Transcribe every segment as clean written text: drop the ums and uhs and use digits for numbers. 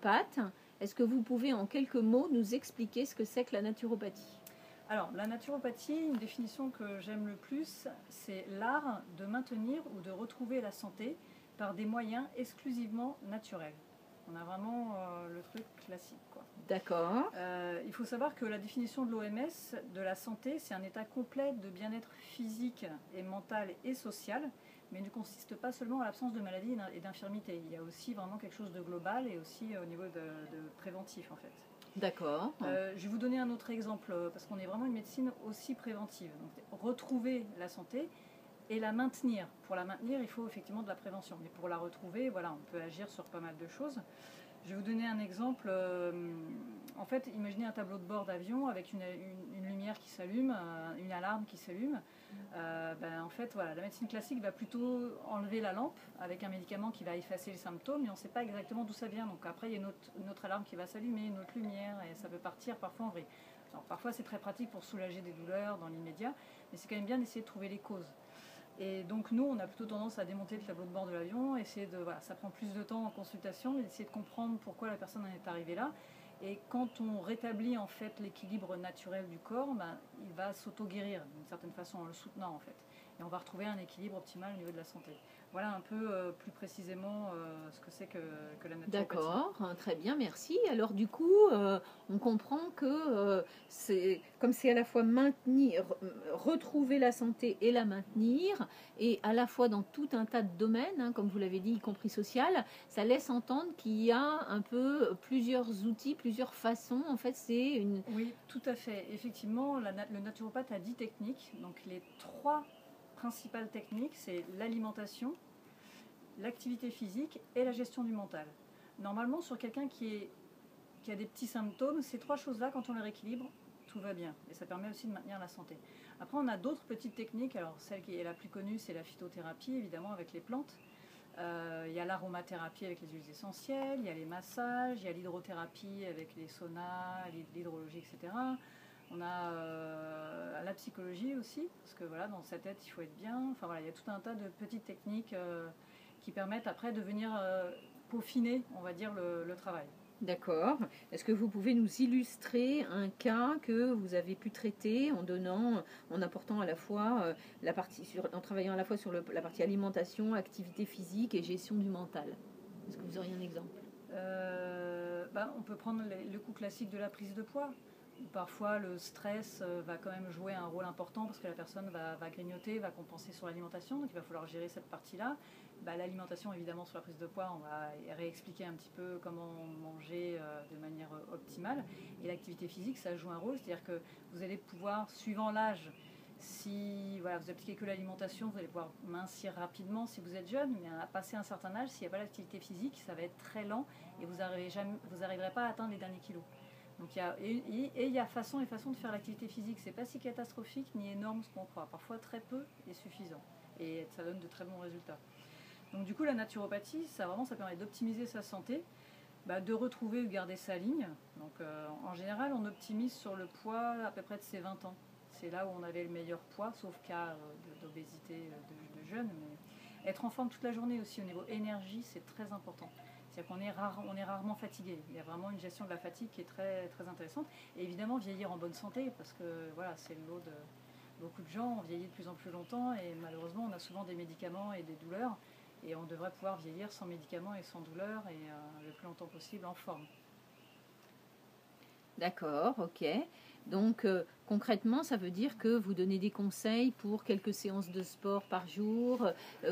naturopathe. Est-ce que vous pouvez en quelques mots nous expliquer ce que c'est que la naturopathie? Alors, la naturopathie, une définition que j'aime le plus, c'est l'art de maintenir ou de retrouver la santé par des moyens exclusivement naturels. On a vraiment le truc classique, quoi. D'accord. Il faut savoir que la définition de l'OMS de la santé, c'est un état complet de bien-être physique et mental et social, mais ne consiste pas seulement à l'absence de maladie et d'infirmité. Il y a aussi vraiment quelque chose de global et aussi au niveau de préventif, en fait. D'accord. Je vais vous donner un autre exemple, parce qu'on est vraiment une médecine aussi préventive. Donc, retrouver la santé et la maintenir. Pour la maintenir, il faut effectivement de la prévention. Mais pour la retrouver, voilà, on peut agir sur pas mal de choses. Je vais vous donner un exemple. En fait, imaginez un tableau de bord d'avion avec une lumière qui s'allume, une alarme qui s'allume. En fait, voilà, la médecine classique va plutôt enlever la lampe avec un médicament qui va effacer les symptômes, mais on ne sait pas exactement d'où ça vient. Donc après, il y a une autre alarme qui va s'allumer, une autre lumière, et ça peut partir parfois en vrille. Alors, parfois, c'est très pratique pour soulager des douleurs dans l'immédiat, mais c'est quand même bien d'essayer de trouver les causes. Et donc nous, on a plutôt tendance à démonter le tableau de bord de l'avion, voilà, ça prend plus de temps en consultation, mais d'essayer de comprendre pourquoi la personne en est arrivée là. Et quand on rétablit en fait l'équilibre naturel du corps, il va s'auto-guérir d'une certaine façon en le soutenant en fait. Et on va retrouver un équilibre optimal au niveau de la santé. Voilà un peu plus précisément ce que c'est que la naturopathie. D'accord, très bien, merci. Alors du coup, on comprend que comme c'est à la fois maintenir, retrouver la santé et la maintenir, et à la fois dans tout un tas de domaines, hein, comme vous l'avez dit, y compris social, ça laisse entendre qu'il y a un peu plusieurs outils, plusieurs façons. En fait, c'est une... Oui, tout à fait. Effectivement, le naturopathe a 10 techniques. Donc les 3 principales techniques, c'est l'alimentation, l'activité physique et la gestion du mental. Normalement, sur quelqu'un qui a des petits symptômes, ces 3 choses-là, quand on les rééquilibre, tout va bien. Et ça permet aussi de maintenir la santé. Après, on a d'autres petites techniques. Alors, celle qui est la plus connue, c'est la phytothérapie, évidemment, avec les plantes. Il y a l'aromathérapie avec les huiles essentielles, il y a les massages, il y a l'hydrothérapie avec les saunas, l'hydrologie, etc. On a la psychologie aussi, parce que voilà, dans sa tête, il faut être bien. Enfin voilà, il y a tout un tas de petites techniques qui permettent après de venir peaufiner, on va dire, le travail. D'accord. Est-ce que vous pouvez nous illustrer un cas que vous avez pu traiter en apportant à la fois en travaillant à la fois sur la partie alimentation, activité physique et gestion du mental? Est-ce que vous auriez un exemple? On peut prendre le coup classique de la prise de poids. Parfois, le stress va quand même jouer un rôle important parce que la personne va grignoter, va compenser sur l'alimentation, donc il va falloir gérer cette partie-là. L'alimentation, évidemment, sur la prise de poids, on va réexpliquer un petit peu comment manger de manière optimale. Et l'activité physique, ça joue un rôle, c'est-à-dire que vous allez pouvoir, suivant l'âge, si voilà, vous appliquez que l'alimentation, vous allez pouvoir mincir rapidement si vous êtes jeune, mais à passer un certain âge, s'il n'y a pas d'activité physique, ça va être très lent et vous n'arriverez pas à atteindre les derniers kilos. Donc il y a façon et façon de faire l'activité physique. C'est pas si catastrophique ni énorme ce qu'on croit. Parfois très peu est suffisant et ça donne de très bons résultats. Donc du coup la naturopathie, ça permet d'optimiser sa santé, de retrouver ou garder sa ligne. Donc en général on optimise sur le poids à peu près de ses 20 ans. C'est là où on avait le meilleur poids, sauf cas d'obésité de jeunes. Mais être en forme toute la journée aussi au niveau énergie, c'est très important. C'est-à-dire qu'on est rarement fatigué. Il y a vraiment une gestion de la fatigue qui est très, très intéressante. Et évidemment, vieillir en bonne santé, parce que voilà, c'est le lot de beaucoup de gens. On vieillit de plus en plus longtemps et malheureusement, on a souvent des médicaments et des douleurs. Et on devrait pouvoir vieillir sans médicaments et sans douleur et le plus longtemps possible en forme. D'accord, ok. Donc concrètement, ça veut dire que vous donnez des conseils pour quelques séances de sport par jour,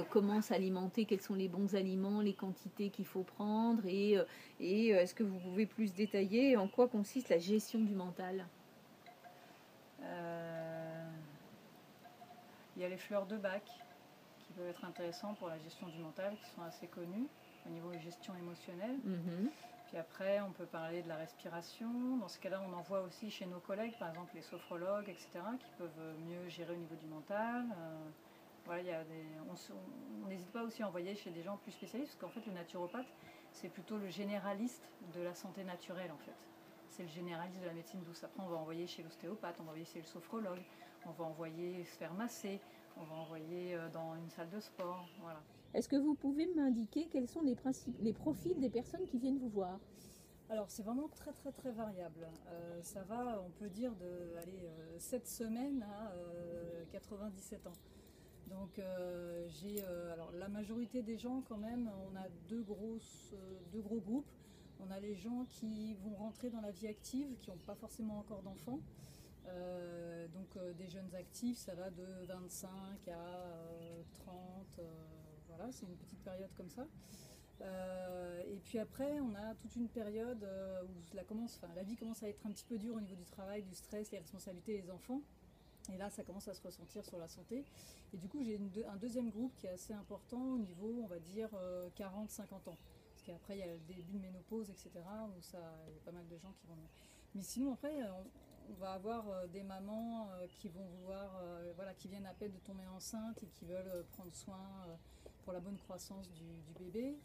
comment s'alimenter, quels sont les bons aliments, les quantités qu'il faut prendre, et est-ce que vous pouvez plus détailler en quoi consiste la gestion du mental? Il y a les fleurs de Bach qui peuvent être intéressants pour la gestion du mental, qui sont assez connues au niveau de gestion émotionnelle. Puis après, on peut parler de la respiration. Dans ce cas-là, on en voit aussi chez nos collègues, par exemple les sophrologues, etc., qui peuvent mieux gérer au niveau du mental. Voilà, on n'hésite pas aussi à envoyer chez des gens plus spécialistes, parce qu'en fait, le naturopathe, c'est plutôt le généraliste de la santé naturelle, en fait. C'est le généraliste de la médecine douce. Après, on va envoyer chez l'ostéopathe, on va envoyer chez le sophrologue, on va envoyer se faire masser, on va envoyer dans une salle de sport. Voilà. Est-ce que vous pouvez m'indiquer quels sont les profils des personnes qui viennent vous voir? Alors c'est vraiment très très très variable. Ça va, on peut dire, de 7 semaines à 97 ans. Donc alors la majorité des gens quand même, on a deux gros groupes. On a les gens qui vont rentrer dans la vie active, qui n'ont pas forcément encore d'enfants. Des jeunes actifs, ça va de 25 à 30, voilà, c'est une petite période comme ça. Et puis après, on a toute une période où la vie commence à être un petit peu dure au niveau du travail, du stress, les responsabilités des enfants. Et là, ça commence à se ressentir sur la santé. Et du coup, j'ai un deuxième groupe qui est assez important au niveau, on va dire, 40-50 ans. Parce qu'après, il y a le début de ménopause, etc., où il y a pas mal de gens qui vont... Mais sinon, après, on va avoir des mamans qui vont voilà, qui viennent à peine de tomber enceinte et qui veulent prendre soin pour la bonne croissance du bébé.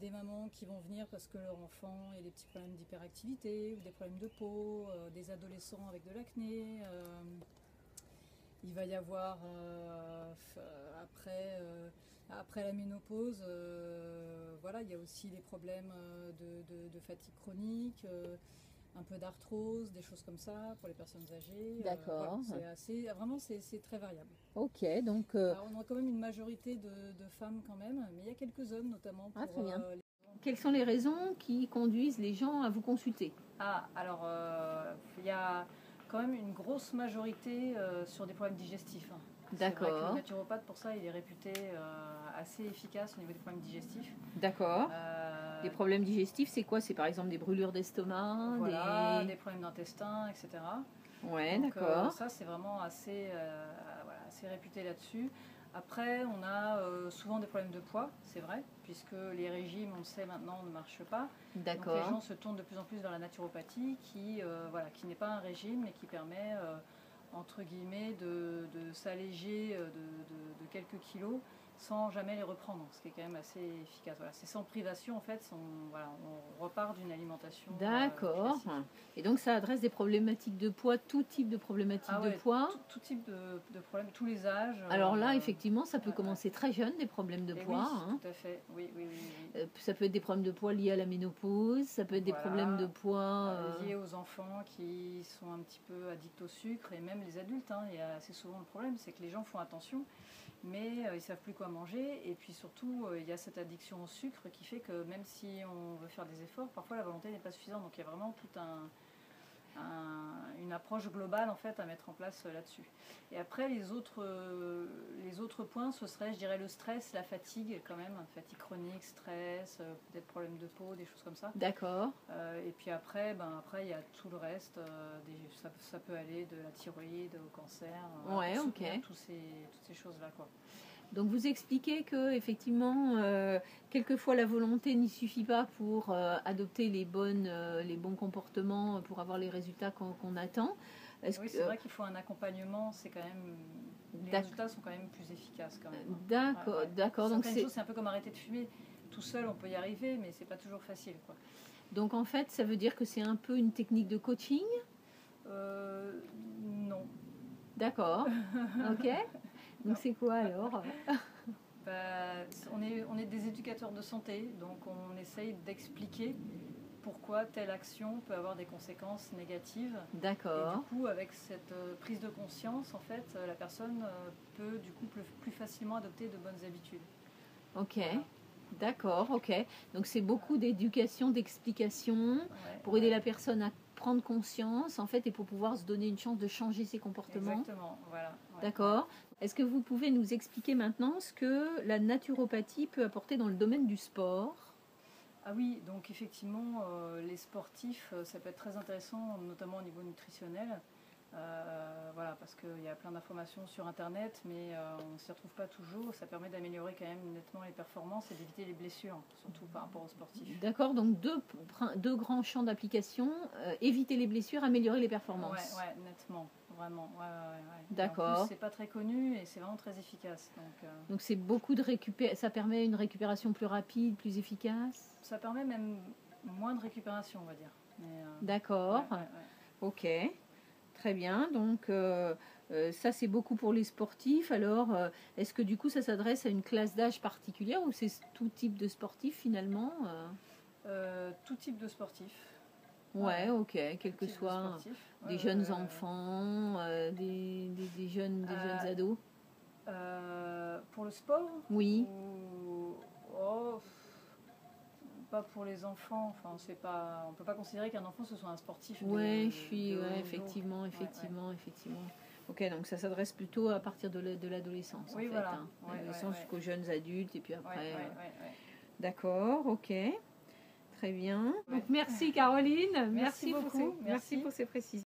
Des mamans qui vont venir parce que leur enfant a des petits problèmes d'hyperactivité ou des problèmes de peau, des adolescents avec de l'acné. Il va y avoir après la ménopause, voilà, il y a aussi les problèmes de fatigue chronique, un peu d'arthrose, des choses comme ça pour les personnes âgées. D'accord. Voilà, c'est très variable. Ok, donc... Alors, on a quand même une majorité de femmes quand même, mais il y a quelques hommes notamment pour... très bien. Quelles sont les raisons qui conduisent les gens à vous consulter? Alors, il y a quand même une grosse majorité sur des problèmes digestifs. D'accord. C'est vrai que le naturopathe, pour ça, il est réputé assez efficace au niveau des problèmes digestifs. D'accord. Les problèmes digestifs, c'est quoi? C'est par exemple des brûlures d'estomac, voilà, des problèmes d'intestin, etc. Ouais, d'accord. Ça, c'est vraiment assez réputé là-dessus. Après, on a souvent des problèmes de poids, c'est vrai, puisque les régimes, on le sait maintenant, ne marchent pas. D'accord. Donc les gens se tournent de plus en plus vers la naturopathie, qui n'est pas un régime, mais qui permet, entre guillemets, de s'alléger de quelques kilos sans jamais les reprendre, ce qui est quand même assez efficace. Voilà, c'est sans privation, en fait, on repart d'une alimentation. D'accord. Et donc ça adresse des problématiques de poids, tout type de problématiques de poids. Tout type de problèmes, tous les âges. Alors là, effectivement, ça peut commencer très jeune, des problèmes de poids. Oui, tout à fait. Oui. Ça peut être des problèmes de poids liés à la ménopause, ça peut être des problèmes de poids... liés aux enfants qui sont un petit peu addicts au sucre, et même les adultes. Il y a assez souvent le problème, c'est que les gens font attention, mais ils ne savent plus quoi manger. Et puis surtout, il y a cette addiction au sucre qui fait que même si on veut faire des efforts, parfois la volonté n'est pas suffisante. Donc il y a vraiment tout une approche globale en fait à mettre en place là-dessus. Et après les autres points, ce serait, je dirais, le stress, la fatigue quand même, fatigue chronique, stress, peut-être problème de peau, des choses comme ça. D'accord. Et puis après il y a tout le reste, ça peut aller de la thyroïde au cancer, toutes ces choses-là, quoi. Donc vous expliquez que effectivement, quelquefois la volonté n'y suffit pas pour adopter les bons comportements pour avoir les résultats qu'on attend. C'est vrai qu'il faut un accompagnement. C'est quand même, les résultats sont quand même plus efficaces quand même. D'accord, d'accord. Donc c'est un peu comme arrêter de fumer. Tout seul, on peut y arriver, mais c'est pas toujours facile, quoi. Donc en fait, ça veut dire que c'est un peu une technique de coaching? Non. D'accord. Ok. Donc c'est quoi alors? On est des éducateurs de santé, donc on essaye d'expliquer pourquoi telle action peut avoir des conséquences négatives. D'accord. Et du coup, avec cette prise de conscience, en fait, la personne peut du coup plus facilement adopter de bonnes habitudes. Ok. Voilà. D'accord, ok. Donc c'est beaucoup d'éducation, d'explication pour aider la personne à prendre conscience en fait et pour pouvoir se donner une chance de changer ses comportements. Exactement, voilà. D'accord. Est-ce que vous pouvez nous expliquer maintenant ce que la naturopathie peut apporter dans le domaine du sport? Ah oui, donc effectivement, les sportifs, ça peut être très intéressant, notamment au niveau nutritionnel. Voilà, parce qu'il y a plein d'informations sur Internet, mais on ne s'y retrouve pas toujours. Ça permet d'améliorer quand même nettement les performances et d'éviter les blessures, surtout par rapport aux sportifs. D'accord, donc deux grands champs d'application, éviter les blessures, améliorer les performances. Ouais, nettement, vraiment. Ouais. D'accord. En plus, c'est pas très connu et c'est vraiment très efficace. Donc c'est beaucoup de ça permet une récupération plus rapide, plus efficace? Ça permet même moins de récupération, on va dire. D'accord, ok. Très bien, donc ça c'est beaucoup pour les sportifs. Alors, est-ce que du coup ça s'adresse à une classe d'âge particulière ou c'est tout type de sportif finalement? Tout type de sportif. Ouais, ok, quel que Type de soit sportif. des jeunes enfants, des jeunes ados. Pour le sport Oui. Oh, pas pour les enfants. Enfin, c'est pas. On peut pas considérer qu'un enfant ce soit un sportif. Ouais, de effectivement. Ok, donc ça s'adresse plutôt à partir de l'adolescence. Oui, en fait, voilà. hein. L'adolescence jusqu'aux jeunes adultes et puis après. Ouais. D'accord, ok. Très bien. Donc merci Caroline, merci beaucoup. merci pour ces précisions.